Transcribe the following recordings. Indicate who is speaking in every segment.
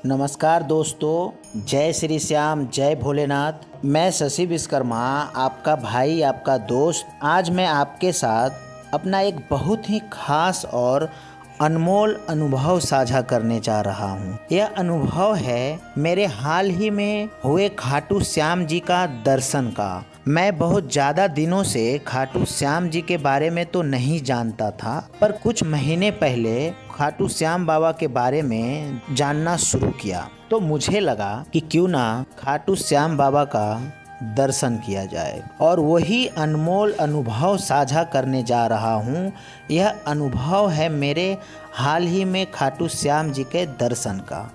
Speaker 1: नमस्कार दोस्तों, जय श्री श्याम, जय भोलेनाथ। मैं शशि विश्वकर्मा, आपका भाई, आपका दोस्त। आज मैं आपके साथ अपना एक बहुत ही खास और अनमोल अनुभव साझा करने जा रहा हूँ। यह अनुभव है मेरे हाल ही में हुए खाटू श्याम जी का दर्शन का। मैं बहुत ज़्यादा दिनों से खाटू श्याम जी के बारे में तो नहीं जानता था, पर कुछ महीने पहले खाटू श्याम बाबा के बारे में जानना शुरू किया तो मुझे लगा कि क्यों ना खाटू श्याम बाबा का दर्शन किया जाए, और वही अनमोल अनुभव साझा करने जा रहा हूँ। यह अनुभव है मेरे हाल ही में खाटू श्याम जी के दर्शन का।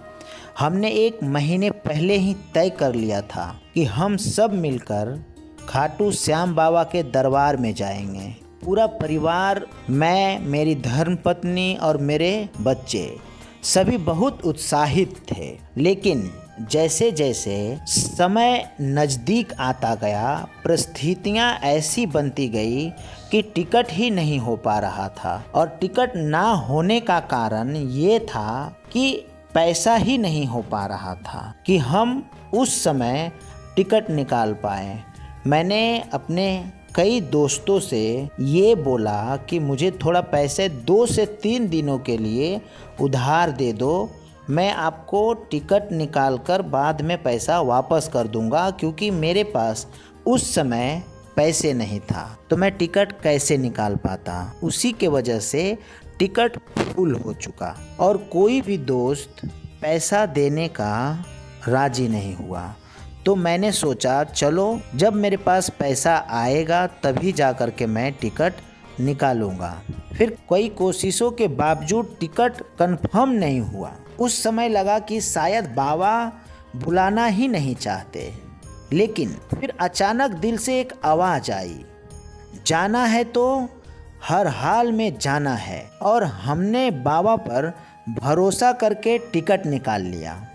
Speaker 1: हमने एक महीने पहले ही तय कर लिया था कि हम सब मिलकर खाटू श्याम बाबा के दरबार में जाएंगे। पूरा परिवार, मैं, मेरी धर्मपत्नी और मेरे बच्चे सभी बहुत उत्साहित थे। लेकिन जैसे जैसे समय नज़दीक आता गया, परिस्थितियाँ ऐसी बनती गई कि टिकट ही नहीं हो पा रहा था। और टिकट ना होने का कारण ये था कि पैसा ही नहीं हो पा रहा था कि हम उस समय टिकट निकाल पाएँ। मैंने अपने कई दोस्तों से ये बोला कि मुझे थोड़ा पैसे 2 से 3 दिनों के लिए उधार दे दो, मैं आपको टिकट निकाल कर बाद में पैसा वापस कर दूंगा, क्योंकि मेरे पास उस समय पैसे नहीं था तो मैं टिकट कैसे निकाल पाता। उसी के वजह से टिकट फुल हो चुका और कोई भी दोस्त पैसा देने का राजी नहीं हुआ। तो मैंने सोचा चलो जब मेरे पास पैसा आएगा तभी जा कर के मैं टिकट निकालूंगा। फिर कई कोशिशों के बावजूद टिकट कंफर्म नहीं हुआ। उस समय लगा कि शायद बाबा बुलाना ही नहीं चाहते, लेकिन फिर अचानक दिल से एक आवाज़ आई, जाना है तो हर हाल में जाना है। और हमने बाबा पर भरोसा करके टिकट निकाल लिया।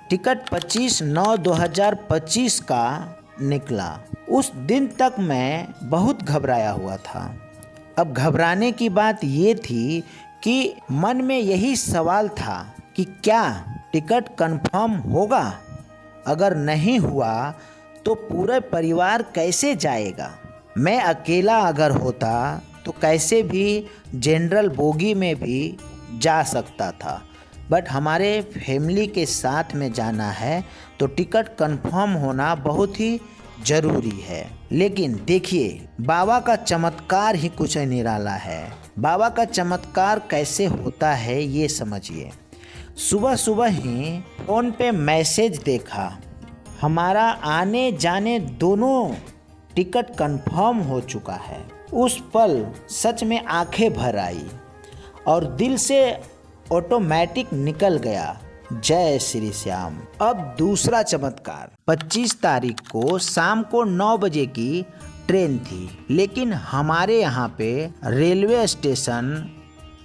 Speaker 1: टिकट 25/9/2025 का निकला। उस दिन तक मैं बहुत घबराया हुआ था। अब घबराने की बात ये थी कि मन में यही सवाल था कि क्या टिकट कंफर्म होगा? अगर नहीं हुआ तो पूरे परिवार कैसे जाएगा? मैं अकेला अगर होता तो कैसे भी जनरल बोगी में भी जा सकता था, बट हमारे फैमिली के साथ में जाना है तो टिकट कंफर्म होना बहुत ही ज़रूरी है। लेकिन देखिए, बाबा का चमत्कार ही कुछ निराला है। बाबा का चमत्कार कैसे होता है ये समझिए। सुबह सुबह ही फ़ोन पे मैसेज देखा, हमारा आने जाने दोनों टिकट कंफर्म हो चुका है। उस पल सच में आंखें भर आई और दिल से ऑटोमेटिक निकल गया, जय श्री श्याम। अब दूसरा चमत्कार, 25 तारीख को शाम को 9 बजे की ट्रेन थी, लेकिन हमारे यहाँ पे रेलवे स्टेशन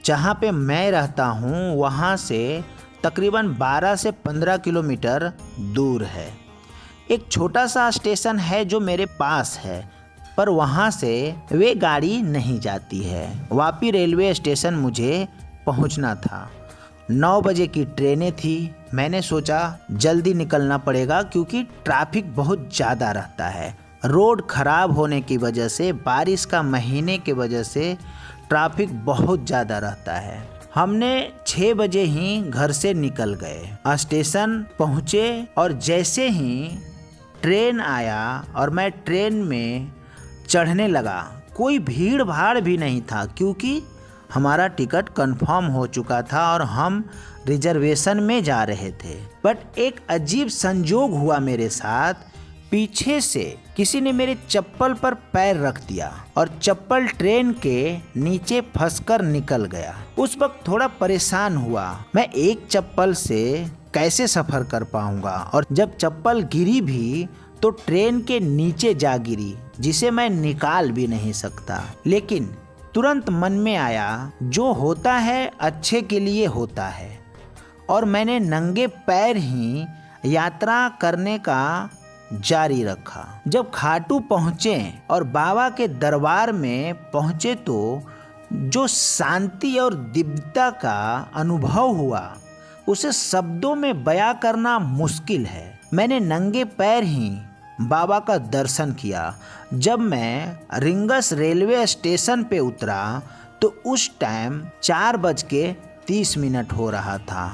Speaker 1: जहाँ पे मैं रहता हूँ वहाँ से तकरीबन 12 से 15 किलोमीटर दूर है। एक छोटा सा स्टेशन है जो मेरे पास है, पर वहाँ से वे गाड़ी नहीं जाती है। वापी रेलवे स्टेशन मुझे पहुंचना था। 9 बजे की ट्रेनें थी। मैंने सोचा जल्दी निकलना पड़ेगा क्योंकि ट्रैफिक बहुत ज़्यादा रहता है। रोड खराब होने की वजह से, बारिश का महीने की वजह से ट्रैफिक बहुत ज़्यादा रहता है। हमने 6 बजे ही घर से निकल गए, स्टेशन पहुँचे और जैसे ही ट्रेन आया और मैं ट्रेन में चढ़ने लगा, कोई भीड़ भाड़ भी नहीं था क्योंकि हमारा टिकट कंफर्म हो चुका था और हम रिजर्वेशन में जा रहे थे। बट एक अजीब संजोग हुआ मेरे साथ। पीछे से किसी ने मेरे चप्पल पर पैर रख दिया और चप्पल ट्रेन के नीचे फंसकर निकल गया। उस वक्त थोड़ा परेशान हुआ, मैं एक चप्पल से कैसे सफ़र कर पाऊंगा, और जब चप्पल गिरी भी तो ट्रेन के नीचे जा गिरी, जिसे मैं निकाल भी नहीं सकता। लेकिन तुरंत मन में आया, जो होता है अच्छे के लिए होता है, और मैंने नंगे पैर ही यात्रा करने का जारी रखा। जब खाटू पहुँचे और बाबा के दरबार में पहुँचे तो जो शांति और दिव्यता का अनुभव हुआ उसे शब्दों में बयां करना मुश्किल है। मैंने नंगे पैर ही बाबा का दर्शन किया। जब मैं रिंगस रेलवे स्टेशन पे उतरा तो उस टाइम 4:30 हो रहा था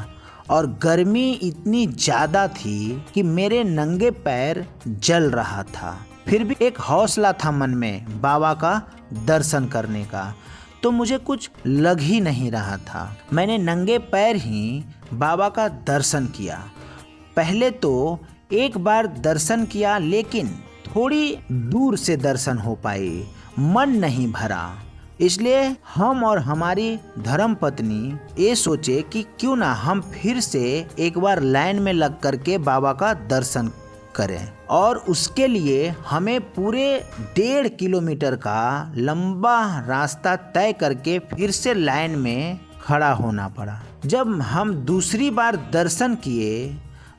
Speaker 1: और गर्मी इतनी ज़्यादा थी कि मेरे नंगे पैर जल रहा था। फिर भी एक हौसला था मन में बाबा का दर्शन करने का, तो मुझे कुछ लग ही नहीं रहा था। मैंने नंगे पैर ही बाबा का दर्शन किया। पहले तो एक बार दर्शन किया, लेकिन थोड़ी दूर से दर्शन हो पाए, मन नहीं भरा। इसलिए हम और हमारी धर्मपत्नी ये सोचे कि क्यों ना हम फिर से एक बार लाइन में लग करके बाबा का दर्शन करें। और उसके लिए हमें पूरे 1.5 किलोमीटर का लंबा रास्ता तय करके फिर से लाइन में खड़ा होना पड़ा। जब हम दूसरी बार दर्शन किए,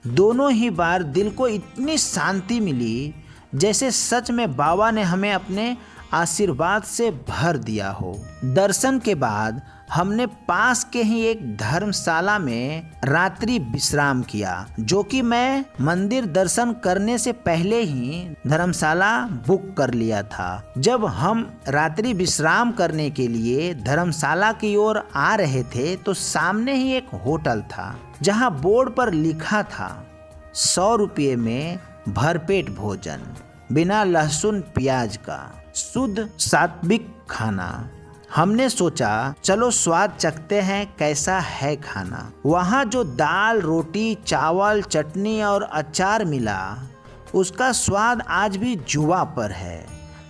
Speaker 1: दोनों ही बार दिल को इतनी शांति मिली जैसे सच में बाबा ने हमें अपने आशीर्वाद से भर दिया हो। दर्शन के बाद हमने पास के ही एक धर्मशाला में रात्रि विश्राम किया, जो कि मैं मंदिर दर्शन करने से पहले ही धर्मशाला बुक कर लिया था। जब हम रात्रि विश्राम करने के लिए धर्मशाला की ओर आ रहे थे तो सामने ही एक होटल था, जहां बोर्ड पर लिखा था 100 रुपये में भरपेट भोजन, बिना लहसुन प्याज का, शुद्ध सात्विक खाना। हमने सोचा चलो स्वाद चखते हैं कैसा है खाना। वहाँ जो दाल, रोटी, चावल, चटनी और अचार मिला, उसका स्वाद आज भी जुबां पर है।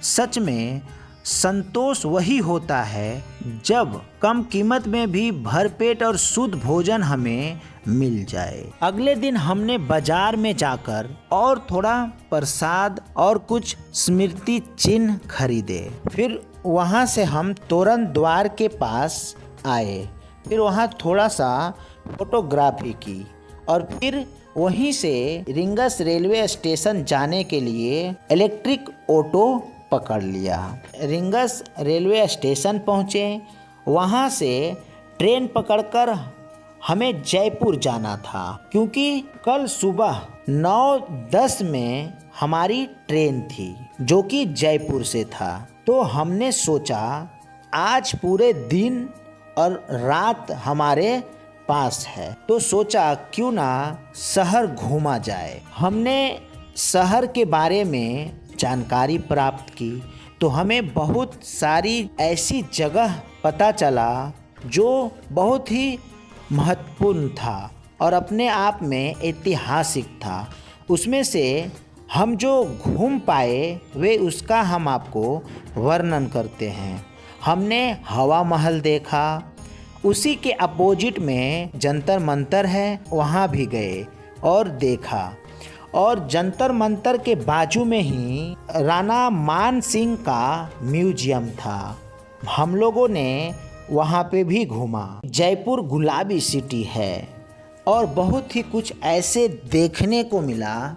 Speaker 1: सच में संतोष वही होता है जब कम कीमत में भी भरपेट और शुद्ध भोजन हमें मिल जाए। अगले दिन हमने बाजार में जाकर और थोड़ा प्रसाद और कुछ स्मृति चिन्ह खरीदे। फिर वहाँ से हम तोरण द्वार के पास आए। फिर वहाँ थोड़ा सा फोटोग्राफी की और फिर वहीं से रिंगस रेलवे स्टेशन जाने के लिए इलेक्ट्रिक ऑटो पकड़ लिया। रिंगस रेलवे स्टेशन पहुँचे। वहाँ से ट्रेन पकड़कर हमें जयपुर जाना था, क्योंकि कल सुबह 9:10 में हमारी ट्रेन थी जो कि जयपुर से था। तो हमने सोचा आज पूरे दिन और रात हमारे पास है, तो सोचा क्यों ना शहर घूमा जाए। हमने शहर के बारे में जानकारी प्राप्त की तो हमें बहुत सारी ऐसी जगह पता चला जो बहुत ही महत्वपूर्ण था और अपने आप में ऐतिहासिक था। उसमें से हम जो घूम पाए वे उसका हम आपको वर्णन करते हैं। हमने हवा महल देखा, उसी के अपोजिट में जंतर मंतर है, वहाँ भी गए और देखा। और जंतर मंतर के बाजू में ही राणा मान सिंह का म्यूजियम था, हम लोगों ने वहाँ पे भी घूमा। जयपुर गुलाबी सिटी है और बहुत ही कुछ ऐसे देखने को मिला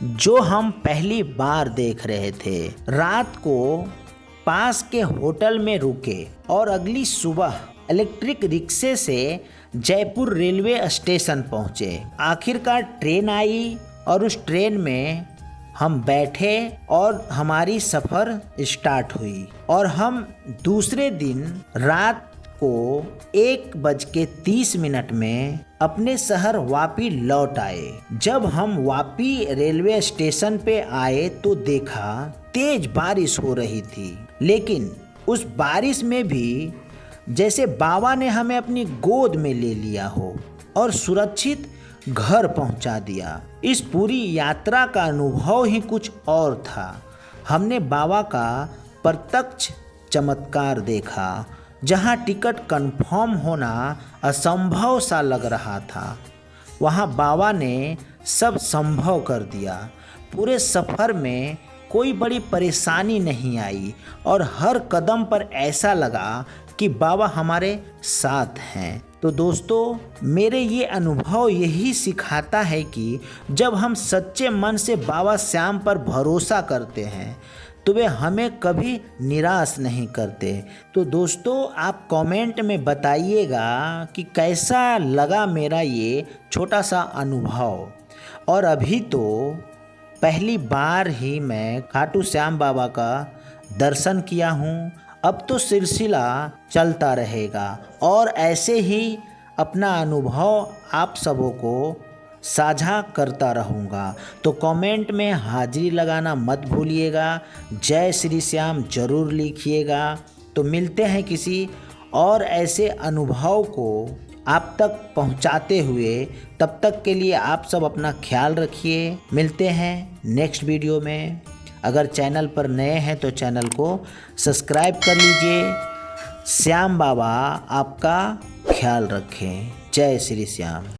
Speaker 1: जो हम पहली बार देख रहे थे। रात को पास के होटल में रुके और अगली सुबह इलेक्ट्रिक रिक्शे से जयपुर रेलवे स्टेशन पहुँचे। आखिरकार ट्रेन आई और उस ट्रेन में हम बैठे और हमारी सफ़र स्टार्ट हुई और हम दूसरे दिन रात को 1:30 में अपने शहर वापी लौट आए। जब हम वापी रेलवे स्टेशन पे आए तो देखा तेज बारिश हो रही थी, लेकिन उस बारिश में भी जैसे बाबा ने हमें अपनी गोद में ले लिया हो और सुरक्षित घर पहुंचा दिया। इस पूरी यात्रा का अनुभव ही कुछ और था। हमने बाबा का प्रत्यक्ष चमत्कार देखा, जहां टिकट कंफर्म होना असंभव सा लग रहा था, वहां बाबा ने सब संभव कर दिया। पूरे सफ़र में कोई बड़ी परेशानी नहीं आई और हर कदम पर ऐसा लगा कि बाबा हमारे साथ हैं। तो दोस्तों, मेरे ये अनुभव यही सिखाता है कि जब हम सच्चे मन से बाबा श्याम पर भरोसा करते हैं तो वे हमें कभी निराश नहीं करते। तो दोस्तों आप कमेंट में बताइएगा कि कैसा लगा मेरा ये छोटा सा अनुभव। और अभी तो पहली बार ही मैं खाटू श्याम बाबा का दर्शन किया हूँ। अब तो सिलसिला चलता रहेगा और ऐसे ही अपना अनुभव आप सबों को साझा करता रहूँगा। तो कमेंट में हाजिरी लगाना मत भूलिएगा, जय श्री श्याम जरूर लिखिएगा। तो मिलते हैं किसी और ऐसे अनुभव को आप तक पहुंचाते हुए। तब तक के लिए आप सब अपना ख्याल रखिए। मिलते हैं नेक्स्ट वीडियो में। अगर चैनल पर नए हैं तो चैनल को सब्सक्राइब कर लीजिए। श्याम बाबा आपका ख्याल रखें। जय श्री श्याम।